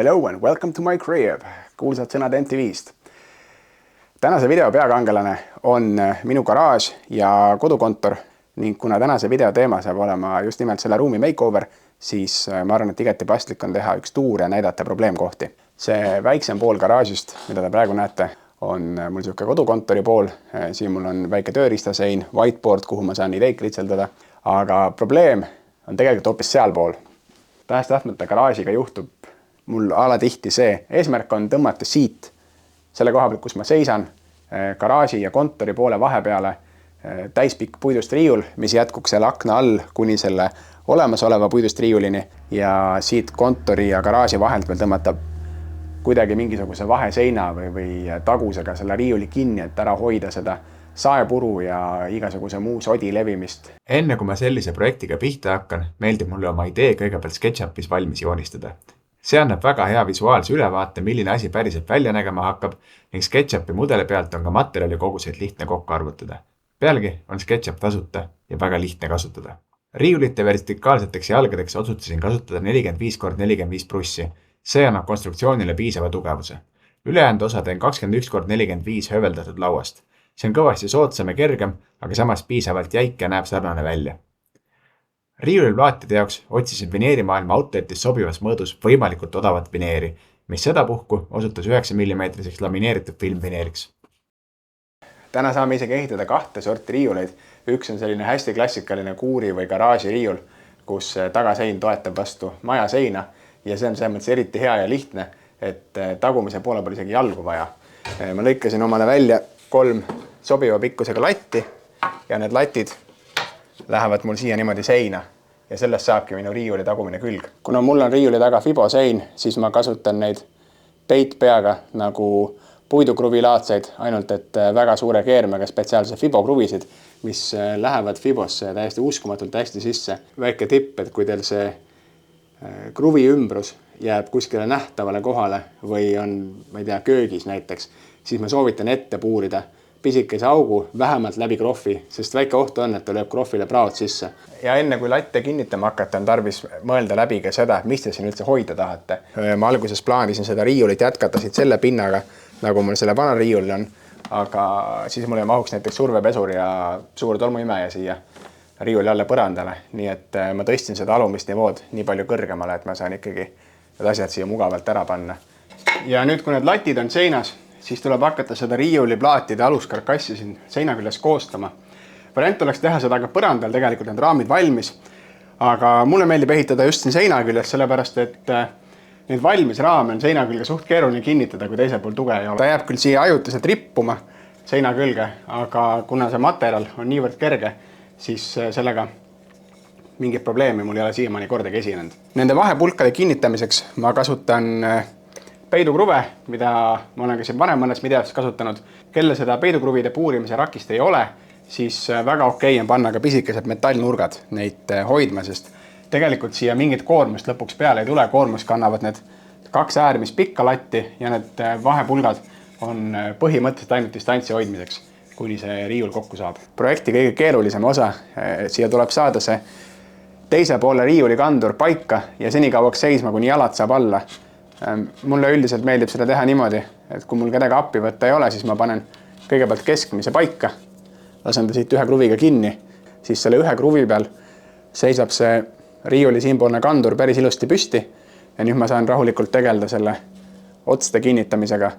Hello and welcome to my crib, kuulsad sõnad MTV-st. Tänase video peakangelane on minu garaaž ja kodukontor ning kuna tänase video teema saab olema just nimelt selle ruumi makeover, siis ma arvan, et igati paslik on teha üks tuur ja näidata probleemkohti. See väiksem pool garaažist, mida te praegu näete, on mul siuke kodukontori pool. Siin mul on väike tööriistasein, whiteboard, kuhu ma saan ideid klitseldada, aga probleem on tegelikult hoopis sealpool. Tahes-tahtmata garaažiga juhtub mul alatihti see. Eesmärk on tõmmata siit selle koha pealt, kus ma seisan, garaaži ja kontori poole vahepeale täispikk puidust riiul, mis jätkuks selle akna all kuni selle olemasoleva puidust riiulini ja siit kontori ja garaaži vahelt veel tõmmata kuidagi mingisuguse vaheseina või tagusega selle riiuli kinni, et ära hoida seda saepuru ja igasuguse muu sodi levimist. Enne kui ma sellise projektiga pihta hakkan, meeldib mulle oma idee kõigepealt SketchUpis valmis joonistada. See annab väga hea visuaalse ülevaate, milline asi päriselt välja nägema hakkab ning SketchUpi mudeli pealt on ka materjali koguseid lihtne kokku arvutada. Pealegi on SketchUp tasuta ja väga lihtne kasutada. Riiulite vertikaalseteks jalgadeks otsustasin kasutada 45x45 prussi. See annab konstruktsioonile piisava tugevuse. Ülejäänud osa teen 21x45 höveldatud lauast. See on kõvasti soodsam ja kergem, aga samas piisavalt jäik ja näeb sarnane välja. Riiuliplaatide jaoks otsisin vineerimaailma outletis sobivas mõõdus võimalikult odavat vineeri, mis sedapuhku osutus 9 mm lamineeritud filmvineeriks. Täna saame isegi ehitada kahte sorti riiuleid. Üks on selline hästi klassikaline kuuri või garaaži riiul, kus tagasein toetab vastu maja seina ja see on selles mõttes eriti hea ja lihtne, et tagumise poole pole isegi jalgu vaja. Ma lõikasin omale välja 3 sobiva pikkusega latti ja need latid lähevad mul siia niimoodi seina ja sellest saabki minu riiuli tagumine külg. Kuna mul on riiuli taga Fibo sein, siis ma kasutan neid peitpeaga nagu puidukruvilaadseid, ainult et väga suure keermega spetsiaalse Fibo kruvisid, mis lähevad Fibosse täiesti uskumatult hästi sisse. Väike tipp, et kui teil see kruvi ümbrus jääb kuskile nähtavale kohale või on, ma ei tea, köögis näiteks, siis ma soovitan ette puurida pisikese augu vähemalt läbi krohvi, sest väike oht on, et ta lööb krohvile praod sisse. Ja enne kui latte kinnitama hakata, on tarvis mõelda läbi ka seda, et mis te siin üldse hoida tahate. Ma alguses plaanisin seda riiulit jätkata siit selle pinnaga, nagu mul selle vana riiul on, aga siis mulle mahuks näiteks survepesur ja suur tolmuimeja siia riiuli alla põrandale. Nii et ma tõstsin seda alumist nivood nii palju kõrgemale, et ma saan ikkagi need asjad siia mugavalt ära panna. Ja nüüd, kui need latid on seinas, siis tuleb hakata seda riiuliplaatide aluskarkassi siin seina küljes koostama. Variant oleks teha seda ka põrandal, tegelikult need raamid valmis, aga mulle meeldib ehitada just siin seina küljes, sellepärast et need valmis raame on seina külge suht keeruline kinnitada, kui teisel pool tuge ei ole. Ta jääb küll siia ajutiselt rippuma seina külge, aga kuna see materjal on niivõrd kerge, siis sellega mingit probleemi mul ei ole siiamaani kordagi esinenud. Nende vahepulkade kinnitamiseks ma kasutan peidukruve, mida ma olen ka siin vanem mõnes videos kasutanud. Kelle seda peidukruvide puurimise rakist ei ole, siis väga okei on panna ka pisikesed metallnurgad neid hoidma, sest tegelikult siia mingit koormust lõpuks peale ei tule. Koormust kannavad need 2 äärmis pikka latti ja need vahepulgad on põhimõtteliselt ainult distantsi hoidmiseks, kuni see riiul kokku saab. Projekti kõige keerulisem osa, siia tuleb saada see teise poole riiuli kandur paika ja senikauaks seisma, kuni jalad saab alla. Mulle üldiselt meeldib seda teha niimoodi, et kui mul kedagi appi võtta ei ole, siis ma panen kõigepealt keskmise paika, lasen ta siit ühe kruviga kinni, siis selle ühe kruvi peal seisab see riiuli siinpoolne kandur päris ilusti püsti ja nüüd ma saan rahulikult tegeleda selle otste kinnitamisega.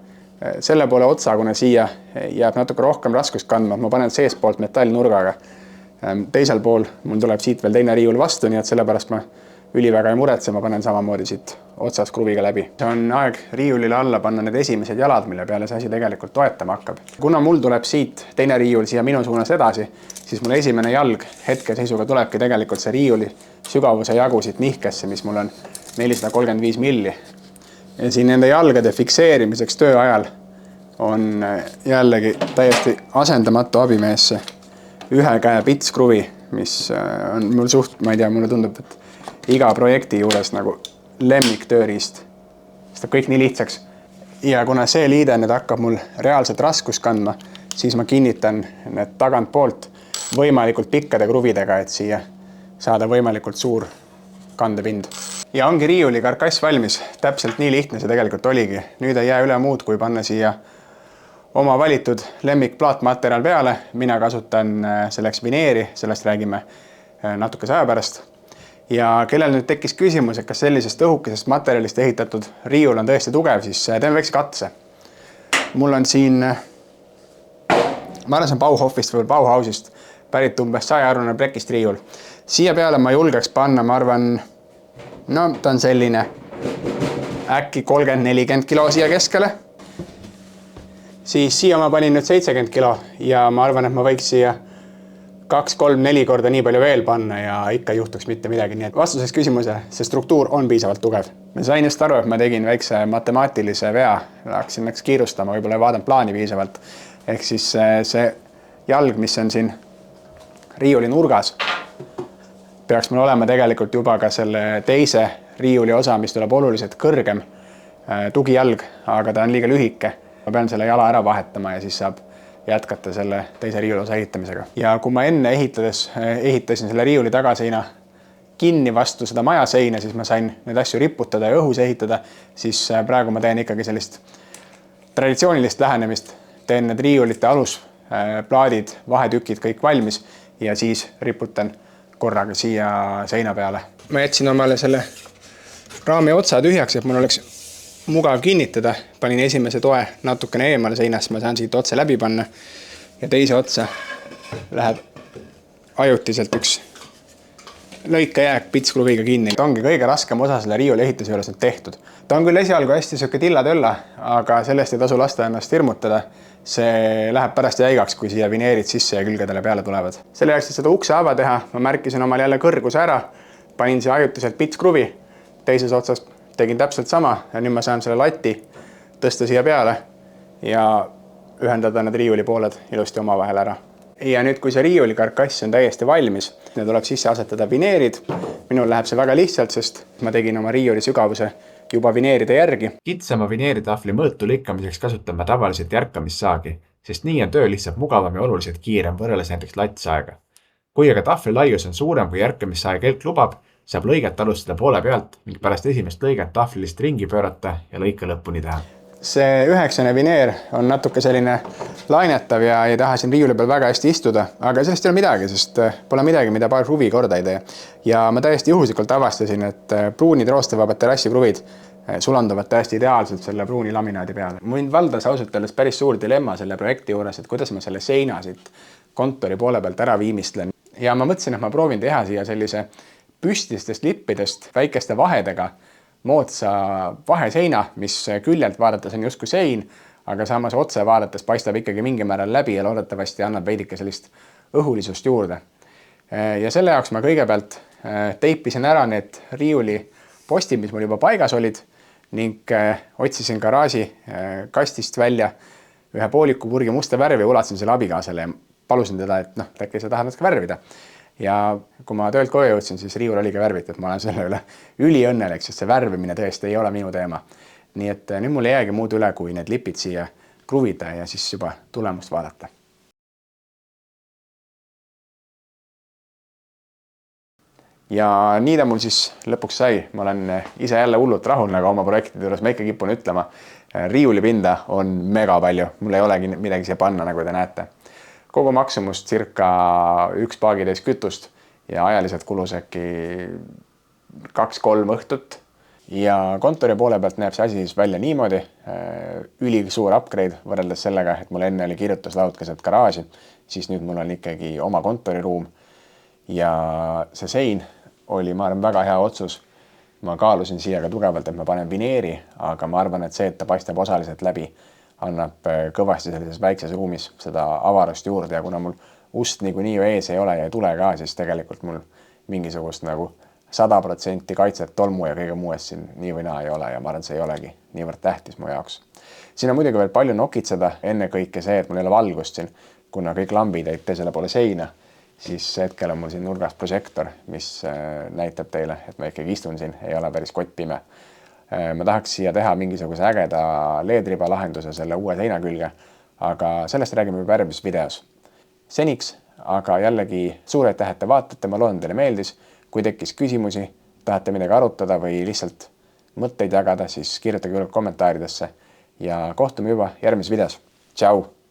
Selle poole otsa, kuna siia jääb natuke rohkem raskust kandma, ma panen seespoolt metallnurgaga. Teisel pool mul tuleb siit veel teine riiul vastu, nii et sellepärast ma üliväga ei muretse, ma panen samamoodi siit otsas kruviga läbi. See on aeg riiulile alla panna need esimesed jalad, mille peale see asi tegelikult toetama hakkab. Kuna mul tuleb siit teine riiul siia minu suunas edasi, siis mul esimene jalg hetkeseisuga tulebki tegelikult see riiuli sügavuse jagu siit nihkesse, mis mul on 435 milli. Ja siin nende jalgade fikseerimiseks töö ajal on jällegi täiesti asendamatu abimees see ühe käe pitskruvi, mis on mul suht, ma ei tea, mulle tundub, et iga projekti juures nagu lemmik tööriist. See kõik nii lihtsaks. Ja kuna see liide nüüd hakkab mul reaalselt raskust kandma, siis ma kinnitan need tagant poolt võimalikult pikkade kruvidega, et siia saada võimalikult suur kandepind. Ja ongi riiuli karkass valmis. Täpselt nii lihtne see tegelikult oligi. Nüüd ei jää üle muud, kui panna siia oma valitud lemmik plaatmaterjal peale. Mina kasutan selleks vineeri, sellest räägime natukese aja pärast. Ja kellel nüüd tekkis küsimus, et kas sellisest õhukesest materjalist ehitatud riiul on tõesti tugev, siis teeme väikse katse. Mul on siin, ma arvan, see on Bauhofist või Bauhausist pärit umbes 100-eurone prekist riiul. Siia peale ma julgeks panna, ma arvan, no ta on selline äkki 30-40 kilo siia keskele. Siis siia ma panin nüüd 70 kilo ja ma arvan, et ma võiks siia 2-3-4 korda nii palju veel panna ja ikka juhtuks mitte midagi. Nii et vastuseks küsimusele, see struktuur on piisavalt tugev. Ma sain just aru, et ma tegin väikse matemaatilise vea. Läks kiirustama, võib-olla ei vaadanud plaani piisavalt. Ehk siis see jalg, mis on siin riiuli nurgas, peaks mul olema tegelikult juba ka selle teise riiuli osa, mis tuleb oluliselt kõrgem tugijalg, aga ta on liiga lühike. Ma pean selle jala ära vahetama ja siis saab jätkata selle teise riiuli osa ehitamisega. Ja kui ma enne ehitasin selle riiuli tagaseina kinni vastu seda majaseina, siis ma sain need asju riputada ja õhus ehitada, siis praegu ma teen ikkagi sellist traditsioonilist lähenemist. Teen need riiulite alusplaadid, vahetükid kõik valmis ja siis riputan korraga siia seina peale. Ma jätsin omale selle raami otsa tühjaks, et mul oleks mugav kinnitada. Panin esimese toe natukene eemale seinast, ma saan siit otse läbi panna ja teise otsa läheb ajutiselt üks lõikajääk pitskruviga kinni. Ta ongi kõige raskem osa selle riiuli ehituse juures nüüd tehtud. Ta on küll esialgu hästi sööke tilla-tölla, aga sellest ei tasu lasta ennast hirmutada. See läheb pärast jäigaks, kui siia vineerid sisse ja külgedele peale tulevad. Selle jaoks, et seda ukse ava teha, ma märkisin omal jälle kõrguse ära, panin siia ajutiselt pitskruvi, teises otsas tegin täpselt sama ja nüüd ma saan selle lati tõsta siia peale ja ühendada need riiuli pooled ilusti oma vahel ära. Ja nüüd, kui see riiuli karkass on täiesti valmis, need tuleb sisse asetada vineerid. Minul läheb see väga lihtsalt, sest ma tegin oma riiuli sügavuse juba vineeride järgi. Kitsama vineeritahvli mõõtu lõikamiseks kasutame tavaliselt järkamissaagi, sest nii on töö lihtsalt mugavam ja oluliselt kiirem võrreldes näiteks latsaega. Kui aga tahvli laius on suurem kui järkamissaeg kelk lubab, saab lõiget alustada poole pealt ning pärast esimest lõiget tahvlilist ringi pöörata ja lõike lõpuni teha. See 9 vineer on natuke selline lainetav ja ei taha siin riiuli peal väga hästi istuda, aga sellest ei ole midagi, sest pole midagi, mida paar kruvi korda ei tee. Ja ma täiesti juhuslikult avastasin, et pruunid roostevabad terrassikruvid sulanduvad täiesti ideaalselt selle pruuni laminaadi peale. Mind valdas ausalt öeldes päris suur dilemma selle projekti juures, et kuidas ma selle seina siit kontori poole pealt ära viimistlen. Ja ma mõtlesin, et ma proovin teha siia sellise püstistest lippidest väikeste vahedega moodsa vaheseina, mis küljelt vaadates on justkui sein, aga samas otse vaadates paistab ikkagi mingi määral läbi ja loodetavasti annab veidike sellist õhulisust juurde. Ja selle jaoks ma kõigepealt teipisin ära need riiuli postid, mis mul juba paigas olid ning otsisin garaaži kastist välja ühe pooliku purgi musta värvi, ulatasin selle abikaasale ja palusin teda, et äkki sa tahad natuke värvida. Ja kui ma töölt koju jõudsin, siis riiul oligi värvitud. Ma olen selle üle üliõnnelik, sest see värvimine tõesti ei ole minu teema. Nii et nüüd mul ei jäägi muud üle, kui need lipid siia kruvida ja siis juba tulemust vaadata. Ja nii ta mul siis lõpuks sai. Ma olen ise jälle hullult rahul, nagu oma projektide juures ma ikka kipun ütlema. Riiulipinda on mega palju. Mul ei olegi midagi siia panna, nagu te näete. Kogu maksumus circa 1 paagitäis kütust ja ajaliselt kulus äkki 2-3 õhtut. Ja kontori poole pealt näeb see asi siis välja niimoodi. Ülisuur upgrade võrreldes sellega, et mul enne oli kirjutuslaud keset garaaži, siis nüüd mul on ikkagi oma kontoriruum. Ja see sein oli, ma arvan, väga hea otsus. Ma kaalusin siia ka tugevalt, et ma panen vineeri, aga ma arvan, et see, et ta paistab osaliselt läbi, annab kõvasti sellises väikses ruumis seda avarust juurde ja kuna mul ust niikuinii ju ees ei ole ja ei tule ka, siis tegelikult mul mingisugust nagu 100% kaitset tolmu ja kõige muu eest siin nii või naa ei ole ja ma arvan, see ei olegi niivõrd tähtis mu jaoks. Siin on muidugi veel palju nokitseda, enne kõike see, et mul ei ole valgust siin, kuna kõik lambid jäid teisele poole seina, siis hetkel on mul siin nurgas prožektor, mis näitab teile, et ma ikkagi istun siin, ei ole päris kottpime. Ma tahaks siia teha mingisuguse ägeda LED-riba lahenduse selle uue seina külge, aga sellest räägime juba järgmises videos. Seniks, aga jällegi suur aitäh, et te vaatate, ma loodan teile meeldis. Kui tekkis küsimusi, tahate midagi arutada või lihtsalt mõtteid jagada, siis kirjutage kommentaaridesse ja kohtume juba järgmises videos. Tšau!